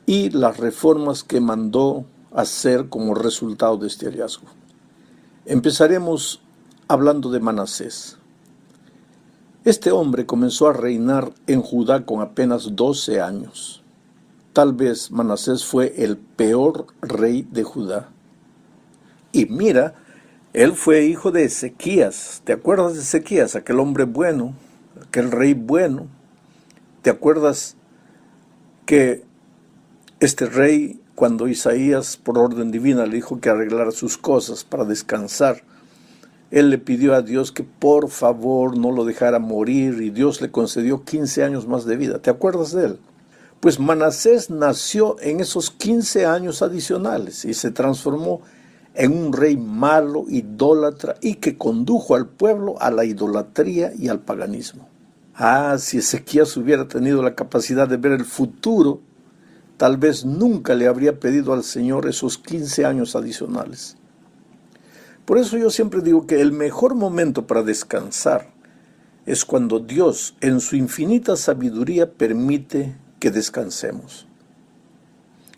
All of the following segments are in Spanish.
y las reformas que mandó hacer como resultado de este hallazgo. Empezaremos hablando de Manasés. Este hombre comenzó a reinar en Judá con apenas 12 años. Tal vez Manasés fue el peor rey de Judá. Y mira, él fue hijo de Ezequías. ¿Te acuerdas de Ezequías? Aquel hombre bueno, aquel rey bueno. ¿Te acuerdas que este rey, cuando Isaías, por orden divina, le dijo que arreglara sus cosas para descansar, él le pidió a Dios que por favor no lo dejara morir y Dios le concedió 15 años más de vida? ¿Te acuerdas de él? Pues Manasés nació en esos 15 años adicionales y se transformó en un rey malo, idólatra, y que condujo al pueblo a la idolatría y al paganismo. Si Ezequías hubiera tenido la capacidad de ver el futuro, tal vez nunca le habría pedido al Señor esos 15 años adicionales. Por eso yo siempre digo que el mejor momento para descansar es cuando Dios, en su infinita sabiduría, permite que descansemos.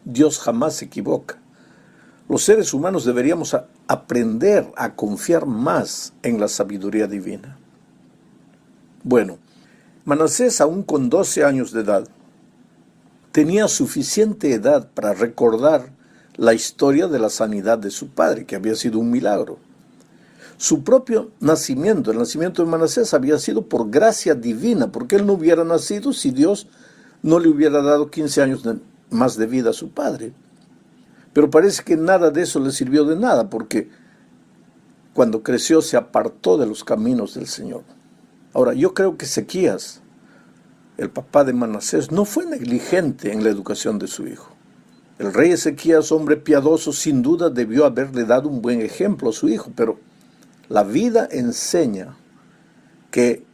Dios jamás se equivoca. Los seres humanos deberíamos aprender a confiar más en la sabiduría divina. Bueno, Manasés, aún con 12 años de edad, tenía suficiente edad para recordar la historia de la sanidad de su padre, que había sido un milagro. Su propio nacimiento, el nacimiento de Manasés, había sido por gracia divina, porque él no hubiera nacido si Dios no le hubiera dado 15 años más de vida a su padre. Pero parece que nada de eso le sirvió de nada, porque cuando creció se apartó de los caminos del Señor. Ahora, yo creo que Ezequías, el papá de Manasés, no fue negligente en la educación de su hijo. El rey Ezequías, hombre piadoso, sin duda debió haberle dado un buen ejemplo a su hijo, pero la vida enseña que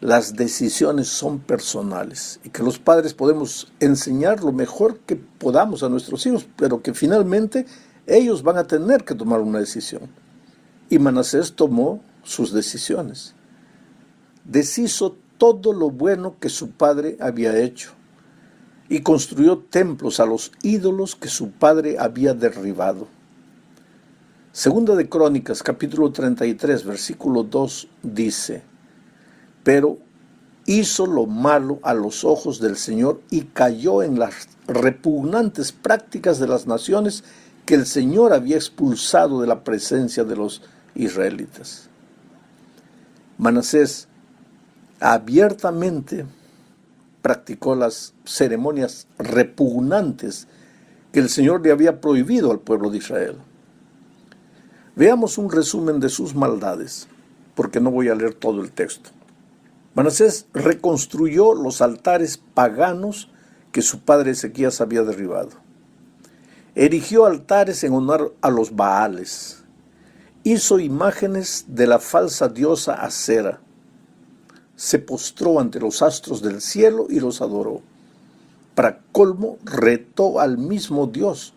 las decisiones son personales y que los padres podemos enseñar lo mejor que podamos a nuestros hijos, pero que finalmente ellos van a tener que tomar una decisión. Y Manasés tomó sus decisiones. Deshizo todo lo bueno que su padre había hecho y construyó templos a los ídolos que su padre había derribado. Segunda de Crónicas, capítulo 33, versículo 2, dice: pero hizo lo malo a los ojos del Señor y cayó en las repugnantes prácticas de las naciones que el Señor había expulsado de la presencia de los israelitas. Manasés abiertamente practicó las ceremonias repugnantes que el Señor le había prohibido al pueblo de Israel. Veamos un resumen de sus maldades, porque no voy a leer todo el texto. Manasés reconstruyó los altares paganos que su padre Ezequías había derribado. Erigió altares en honor a los Baales. Hizo imágenes de la falsa diosa Acera. Se postró ante los astros del cielo y los adoró. Para colmo, retó al mismo Dios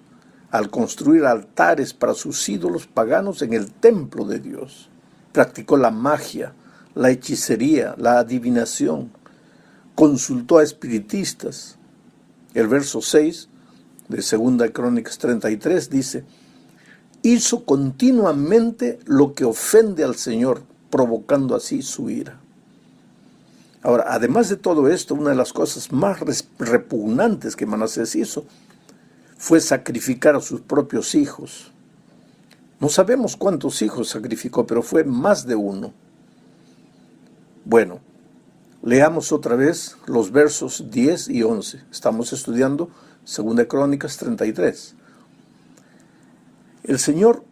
al construir altares para sus ídolos paganos en el templo de Dios. Practicó la magia, la hechicería, la adivinación. Consultó a espiritistas. El verso 6 de 2 Crónicas 33 dice: hizo continuamente lo que ofende al Señor, provocando así su ira. Ahora, además de todo esto, una de las cosas más repugnantes que Manasés hizo fue sacrificar a sus propios hijos. No sabemos cuántos hijos sacrificó, pero fue más de uno. Bueno, leamos otra vez los versos 10 y 11. Estamos estudiando 2 Crónicas 33. El Señor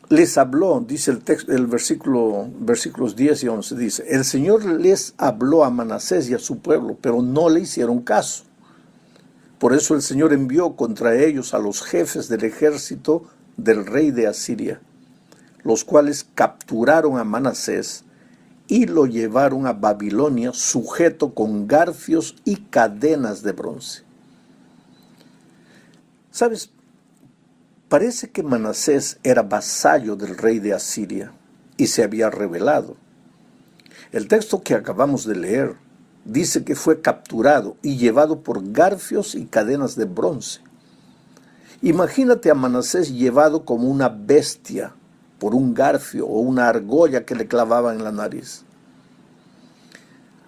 les habló, dice el texto, versículos 10 y 11, dice: el Señor les habló a Manasés y a su pueblo, pero no le hicieron caso. Por eso el Señor envió contra ellos a los jefes del ejército del rey de Asiria, los cuales capturaron a Manasés y lo llevaron a Babilonia sujeto con garfios y cadenas de bronce. ¿Sabes? Parece que Manasés era vasallo del rey de Asiria y se había rebelado. El texto que acabamos de leer dice que fue capturado y llevado por garfios y cadenas de bronce. Imagínate a Manasés llevado como una bestia por un garfio o una argolla que le clavaban en la nariz.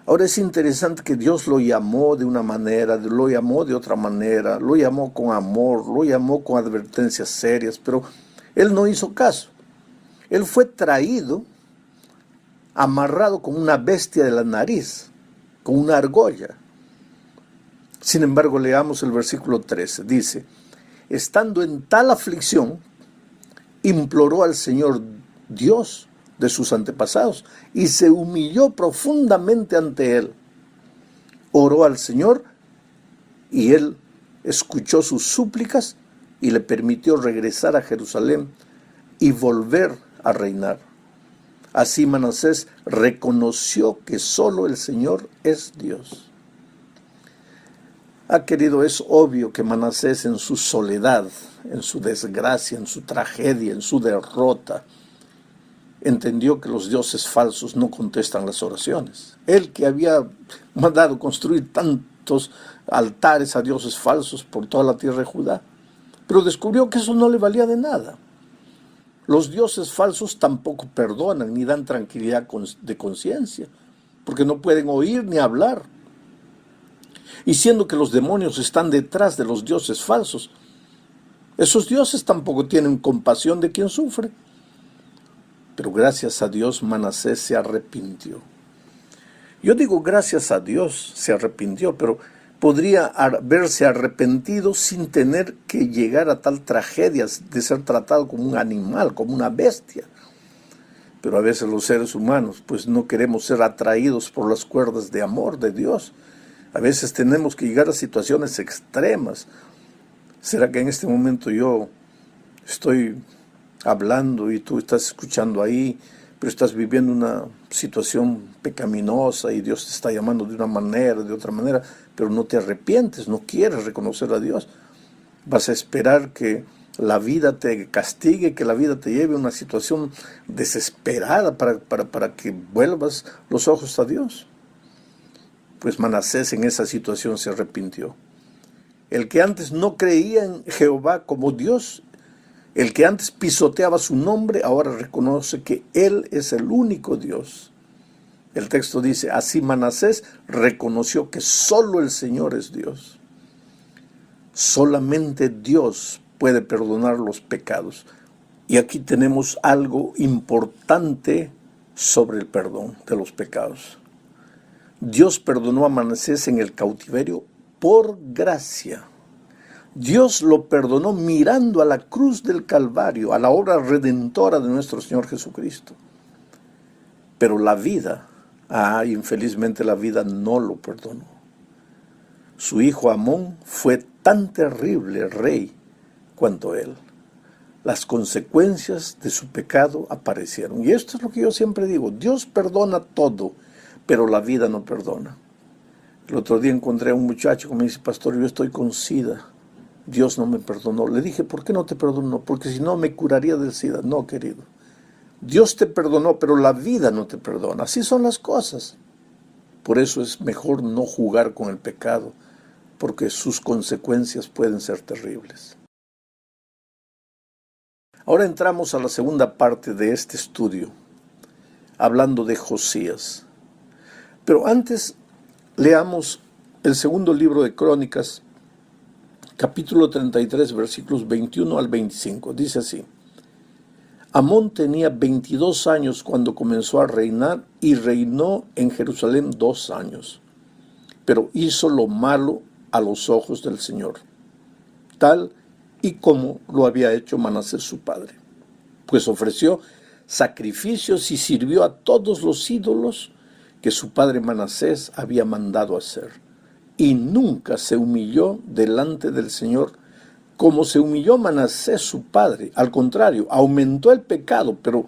Ahora es interesante que Dios lo llamó de una manera, lo llamó de otra manera, lo llamó con amor, lo llamó con advertencias serias, pero él no hizo caso. Él fue traído, amarrado con una bestia de la nariz, con una argolla. Sin embargo, leamos el versículo 13. Dice, estando en tal aflicción, imploró al Señor Dios de sus antepasados y se humilló profundamente ante él. Oró al Señor y él escuchó sus súplicas y le permitió regresar a Jerusalén y volver a reinar. Así Manasés reconoció que solo el Señor es Dios. Querido, es obvio que Manasés en su soledad, en su desgracia, en su tragedia, en su derrota, entendió que los dioses falsos no contestan las oraciones. Él que había mandado construir tantos altares a dioses falsos por toda la tierra de Judá, pero descubrió que eso no le valía de nada. Los dioses falsos tampoco perdonan ni dan tranquilidad de conciencia, porque no pueden oír ni hablar. Y siendo que los demonios están detrás de los dioses falsos, esos dioses tampoco tienen compasión de quien sufre. Pero gracias a Dios Manasés se arrepintió. Yo digo gracias a Dios se arrepintió, pero podría haberse arrepentido sin tener que llegar a tal tragedia de ser tratado como un animal, como una bestia. Pero a veces los seres humanos pues no queremos ser atraídos por las cuerdas de amor de Dios. A veces tenemos que llegar a situaciones extremas. ¿Será que en este momento yo estoy hablando y tú estás escuchando ahí, pero estás viviendo una situación pecaminosa y Dios te está llamando de una manera, de otra manera, pero no te arrepientes, no quieres reconocer a Dios? Vas a esperar que la vida te castigue, que la vida te lleve a una situación desesperada para que vuelvas los ojos a Dios. Pues Manasés en esa situación se arrepintió. El que antes no creía en Jehová como Dios, el que antes pisoteaba su nombre, ahora reconoce que Él es el único Dios. El texto dice, así Manasés reconoció que solo el Señor es Dios. Solamente Dios puede perdonar los pecados. Y aquí tenemos algo importante sobre el perdón de los pecados. Dios perdonó a Manasés en el cautiverio por gracia. Dios lo perdonó mirando a la cruz del Calvario, a la obra redentora de nuestro Señor Jesucristo. Pero la vida, infelizmente la vida no lo perdonó. Su hijo Amón fue tan terrible rey cuanto él. Las consecuencias de su pecado aparecieron. Y esto es lo que yo siempre digo, Dios perdona todo, pero la vida no perdona. El otro día encontré a un muchacho que me dice, pastor, yo estoy con SIDA. Dios no me perdonó. Le dije, ¿por qué no te perdonó? Porque si no me curaría del SIDA. No, querido. Dios te perdonó, pero la vida no te perdona. Así son las cosas. Por eso es mejor no jugar con el pecado, porque sus consecuencias pueden ser terribles. Ahora entramos a la segunda parte de este estudio, hablando de Josías. Pero antes leamos el segundo libro de Crónicas, capítulo 33, versículos 21 al 25. Dice así: Amón tenía 22 años cuando comenzó a reinar y reinó en Jerusalén 2 años. Pero hizo lo malo a los ojos del Señor, tal y como lo había hecho Manasés su padre. Pues ofreció sacrificios y sirvió a todos los ídolos que su padre Manasés había mandado hacer. Y nunca se humilló delante del Señor como se humilló Manasés su padre. Al contrario, aumentó el pecado, pero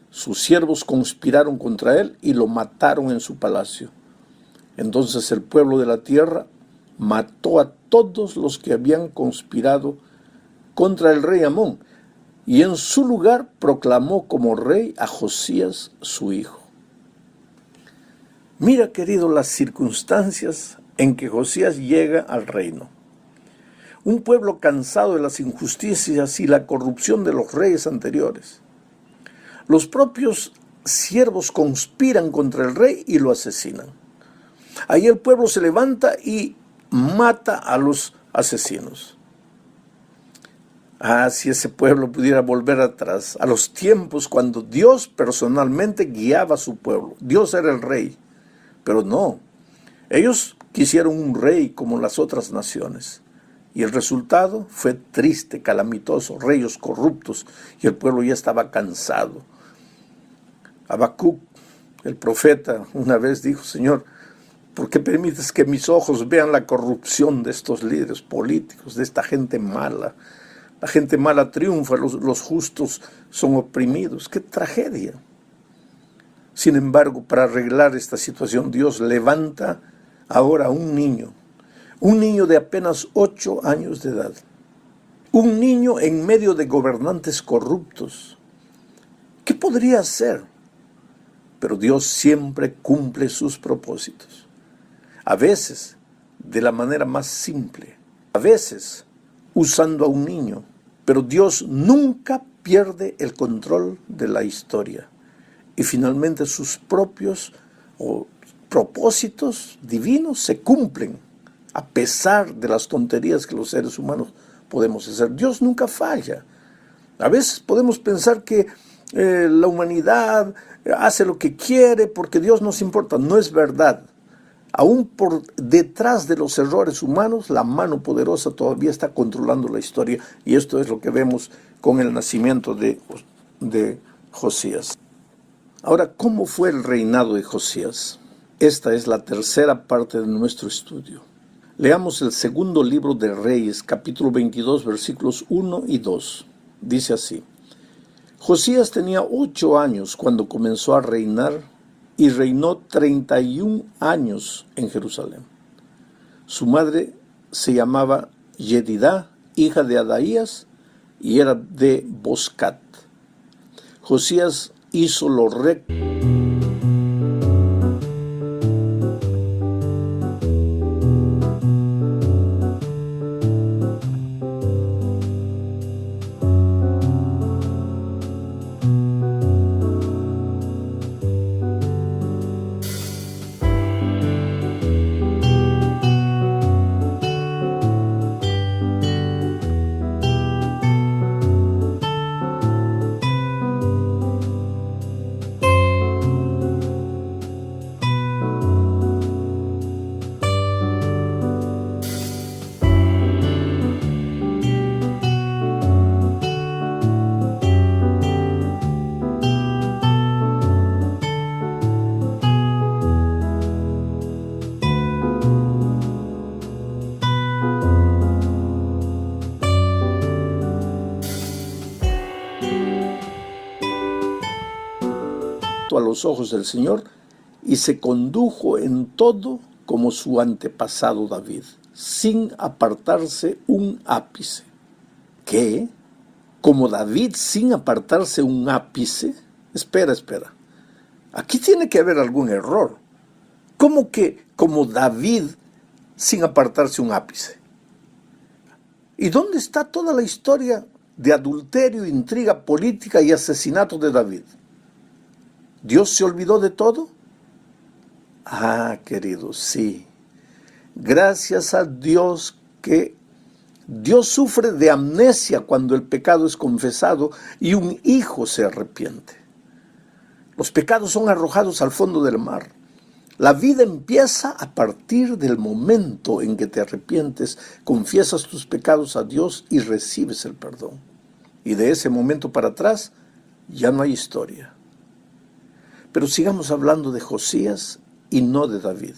sus siervos conspiraron contra él y lo mataron en su palacio. Entonces el pueblo de la tierra mató a todos los que habían conspirado contra el rey Amón, y en su lugar proclamó como rey a Josías su hijo. Mira, querido, las circunstancias en que Josías llega al reino. Un pueblo cansado de las injusticias y la corrupción de los reyes anteriores. Los propios siervos conspiran contra el rey y lo asesinan. Ahí el pueblo se levanta y mata a los asesinos. Si ese pueblo pudiera volver atrás, a los tiempos cuando Dios personalmente guiaba a su pueblo. Dios era el rey, pero no. Ellos quisieron un rey como las otras naciones. Y el resultado fue triste, calamitoso, reyes corruptos, y el pueblo ya estaba cansado. Habacuc, el profeta, una vez dijo: Señor, ¿por qué permites que mis ojos vean la corrupción de estos líderes políticos, de esta gente mala? La gente mala triunfa, los justos son oprimidos. ¡Qué tragedia! Sin embargo, para arreglar esta situación, Dios levanta ahora a un niño de apenas 8 años de edad. Un niño en medio de gobernantes corruptos. ¿Qué podría hacer? Pero Dios siempre cumple sus propósitos. A veces de la manera más simple, a veces usando a un niño, pero Dios nunca pierde el control de la historia. Y finalmente sus propios propósitos divinos se cumplen, a pesar de las tonterías que los seres humanos podemos hacer. Dios nunca falla. A veces podemos pensar que la humanidad hace lo que quiere porque Dios nos importa. No es verdad. Aún por detrás de los errores humanos, la mano poderosa todavía está controlando la historia. Y esto es lo que vemos con el nacimiento de Josías. Ahora, ¿cómo fue el reinado de Josías? Esta es la tercera parte de nuestro estudio. Leamos el segundo libro de Reyes, capítulo 22, versículos 1 y 2. Dice así: Josías tenía 8 años cuando comenzó a reinar y reinó 31 años en Jerusalén. Su madre se llamaba Yedidá, hija de Adaías, y era de Boscat. Josías hizo lo recto a los ojos del Señor y se condujo en todo como su antepasado David, sin apartarse un ápice. ¿Qué? ¿Como David sin apartarse un ápice? Espera. Aquí tiene que haber algún error. ¿Cómo que como David sin apartarse un ápice? ¿Y dónde está toda la historia de adulterio, intriga política y asesinato de David? ¿Dios se olvidó de todo? Queridos, sí. Gracias a Dios que Dios sufre de amnesia cuando el pecado es confesado y un hijo se arrepiente. Los pecados son arrojados al fondo del mar. La vida empieza a partir del momento en que te arrepientes, confiesas tus pecados a Dios y recibes el perdón. Y de ese momento para atrás ya no hay historia. Pero sigamos hablando de Josías y no de David.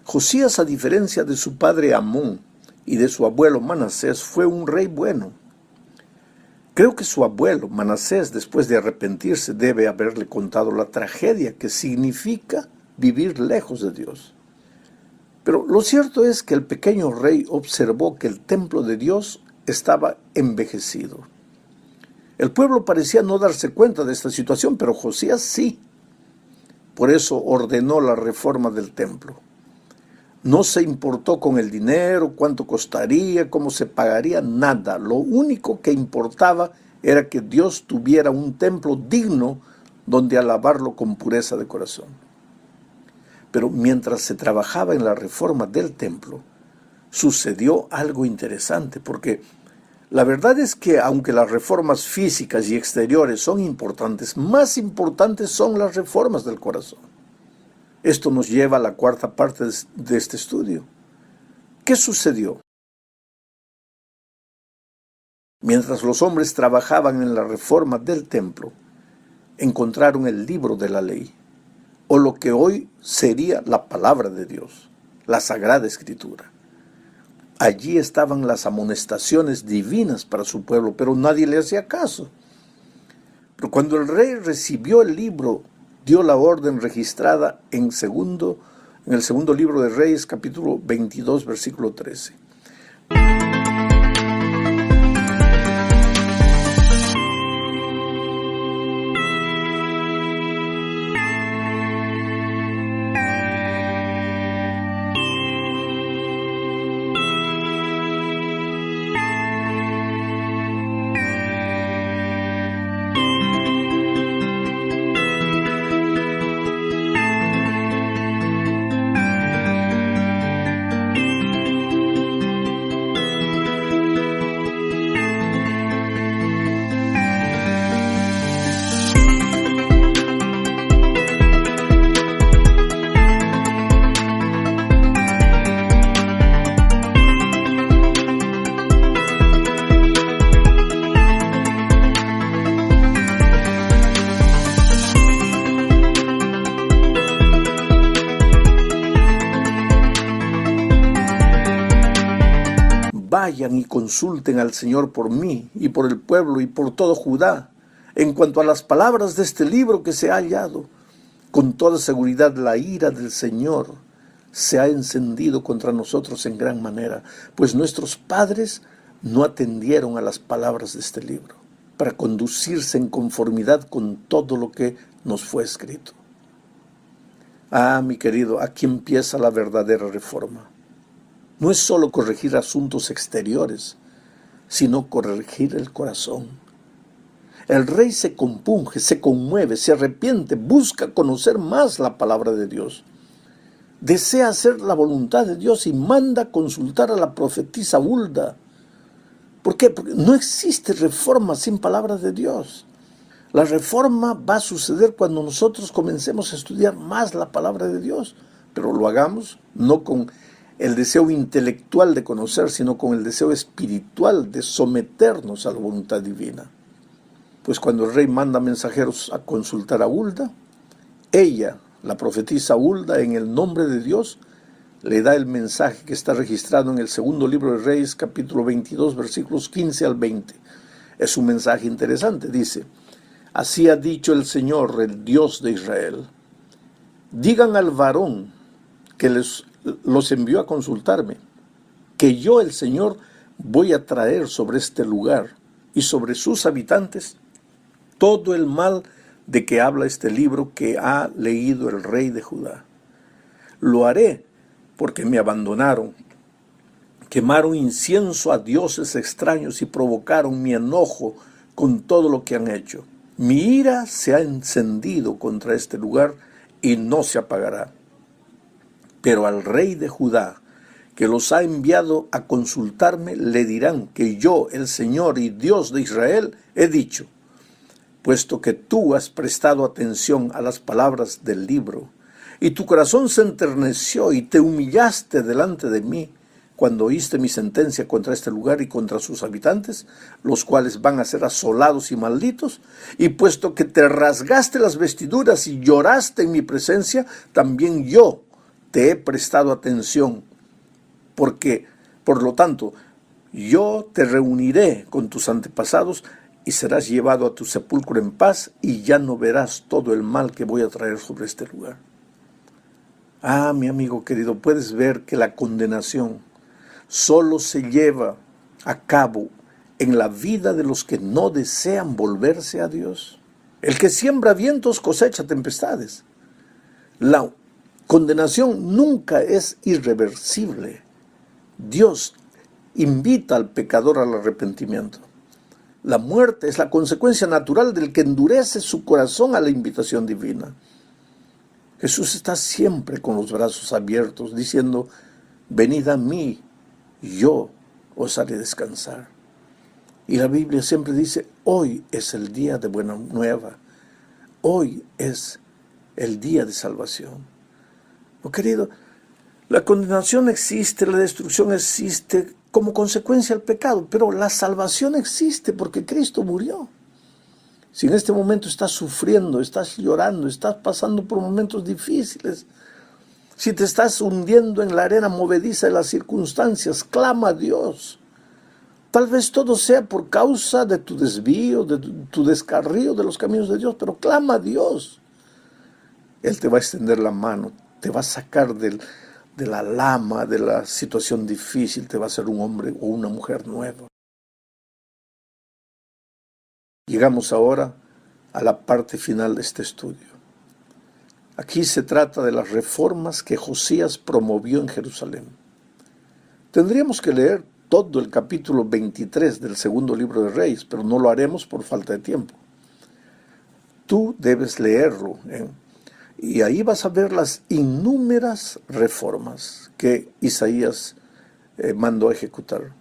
Josías, a diferencia de su padre Amón y de su abuelo Manasés, fue un rey bueno. Creo que su abuelo Manasés, después de arrepentirse, debe haberle contado la tragedia que significa vivir lejos de Dios. Pero lo cierto es que el pequeño rey observó que el templo de Dios estaba envejecido. El pueblo parecía no darse cuenta de esta situación, pero Josías sí. por eso ordenó la reforma del templo. No se importó con el dinero, cuánto costaría, cómo se pagaría, nada. Lo único que importaba era que Dios tuviera un templo digno donde alabarlo con pureza de corazón. Pero mientras se trabajaba en la reforma del templo, sucedió algo interesante, porque la verdad es que aunque las reformas físicas y exteriores son importantes, más importantes son las reformas del corazón. Esto nos lleva a la cuarta parte de este estudio. ¿Qué sucedió? Mientras los hombres trabajaban en la reforma del templo, encontraron el libro de la ley, o lo que hoy sería la palabra de Dios, la Sagrada Escritura. Allí estaban las amonestaciones divinas para su pueblo, pero nadie le hacía caso. Pero cuando el rey recibió el libro, dio la orden registrada en el segundo libro de Reyes, capítulo 22, versículo 13. Vayan y consulten al Señor por mí y por el pueblo y por todo Judá. En cuanto a las palabras de este libro que se ha hallado, con toda seguridad la ira del Señor se ha encendido contra nosotros en gran manera, pues nuestros padres no atendieron a las palabras de este libro, para conducirse en conformidad con todo lo que nos fue escrito. Ah, mi querido, aquí empieza la verdadera reforma. No es solo corregir asuntos exteriores, sino corregir el corazón. El rey se compunge, se conmueve, se arrepiente, busca conocer más la palabra de Dios. Desea hacer la voluntad de Dios y manda consultar a la profetisa Hulda. ¿Por qué? Porque no existe reforma sin palabra de Dios. La reforma va a suceder cuando nosotros comencemos a estudiar más la palabra de Dios, pero lo hagamos no con el deseo intelectual de conocer, sino con el deseo espiritual de someternos a la voluntad divina. Pues cuando el rey manda mensajeros a consultar a Hulda, ella, la profetisa Hulda, en el nombre de Dios, le da el mensaje que está registrado en el segundo libro de Reyes, capítulo 22, versículos 15 al 20. Es un mensaje interesante, dice: así ha dicho el Señor, el Dios de Israel. Digan al varón que los envió a consultarme, que yo, el Señor, voy a traer sobre este lugar y sobre sus habitantes todo el mal de que habla este libro que ha leído el rey de Judá. Lo haré porque me abandonaron, quemaron incienso a dioses extraños y provocaron mi enojo con todo lo que han hecho. Mi ira se ha encendido contra este lugar y no se apagará. Pero al rey de Judá, que los ha enviado a consultarme, le dirán que yo, el Señor y Dios de Israel, he dicho: puesto que tú has prestado atención a las palabras del libro, y tu corazón se enterneció y te humillaste delante de mí, cuando oíste mi sentencia contra este lugar y contra sus habitantes, los cuales van a ser asolados y malditos, y puesto que te rasgaste las vestiduras y lloraste en mi presencia, también yo te he prestado atención, porque, por lo tanto, yo te reuniré con tus antepasados y serás llevado a tu sepulcro en paz y ya no verás todo el mal que voy a traer sobre este lugar. Ah, mi amigo querido, puedes ver que la condenación solo se lleva a cabo en la vida de los que no desean volverse a Dios. El que siembra vientos cosecha tempestades. La condenación nunca es irreversible. Dios invita al pecador al arrepentimiento. La muerte es la consecuencia natural del que endurece su corazón a la invitación divina. Jesús está siempre con los brazos abiertos, diciendo: venid a mí, yo os haré descansar. Y la Biblia siempre dice: hoy es el día de buena nueva, hoy es el día de salvación. Oh, querido, la condenación existe, la destrucción existe como consecuencia del pecado, pero la salvación existe porque Cristo murió. Si en este momento estás sufriendo, estás llorando, estás pasando por momentos difíciles, si te estás hundiendo en la arena movediza de las circunstancias, clama a Dios. Tal vez todo sea por causa de tu desvío, de tu descarrío de los caminos de Dios, pero clama a Dios. Él te va a extender la mano, te va a sacar de la lama, de la situación difícil, te va a hacer un hombre o una mujer nueva. Llegamos ahora a la parte final de este estudio. Aquí se trata de las reformas que Josías promovió en Jerusalén. Tendríamos que leer todo el capítulo 23 del segundo libro de Reyes, pero no lo haremos por falta de tiempo. Tú debes leerlo, y ahí vas a ver las innúmeras reformas que Isaías mandó a ejecutar.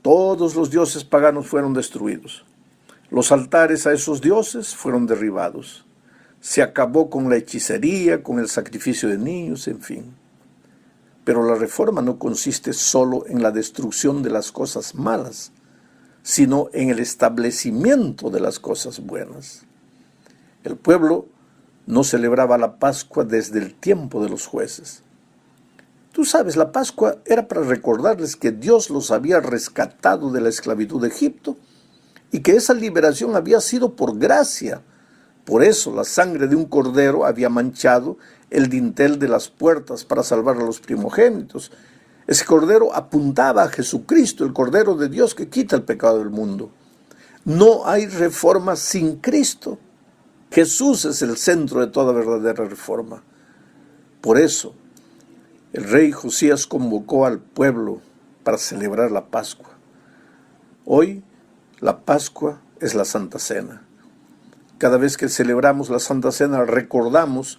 Todos los dioses paganos fueron destruidos. Los altares a esos dioses fueron derribados. Se acabó con la hechicería, con el sacrificio de niños, en fin. Pero la reforma no consiste solo en la destrucción de las cosas malas, sino en el establecimiento de las cosas buenas. El pueblo no celebraba la Pascua desde el tiempo de los jueces. Tú sabes, la Pascua era para recordarles que Dios los había rescatado de la esclavitud de Egipto y que esa liberación había sido por gracia. Por eso la sangre de un cordero había manchado el dintel de las puertas para salvar a los primogénitos. Ese cordero apuntaba a Jesucristo, el Cordero de Dios que quita el pecado del mundo. No hay reforma sin Cristo. Jesús es el centro de toda verdadera reforma. Por eso, el rey Josías convocó al pueblo para celebrar la Pascua. Hoy, la Pascua es la Santa Cena. Cada vez que celebramos la Santa Cena, recordamos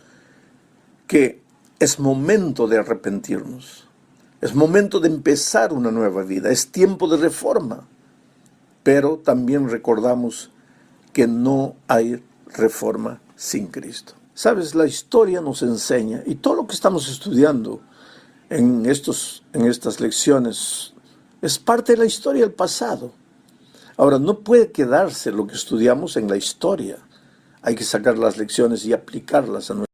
que es momento de arrepentirnos. Es momento de empezar una nueva vida. Es tiempo de reforma. Pero también recordamos que no hay reforma sin Cristo. Sabes, la historia nos enseña, y todo lo que estamos estudiando en estas lecciones es parte de la historia del pasado. Ahora, no puede quedarse lo que estudiamos en la historia. Hay que sacar las lecciones y aplicarlas a nuestra vida.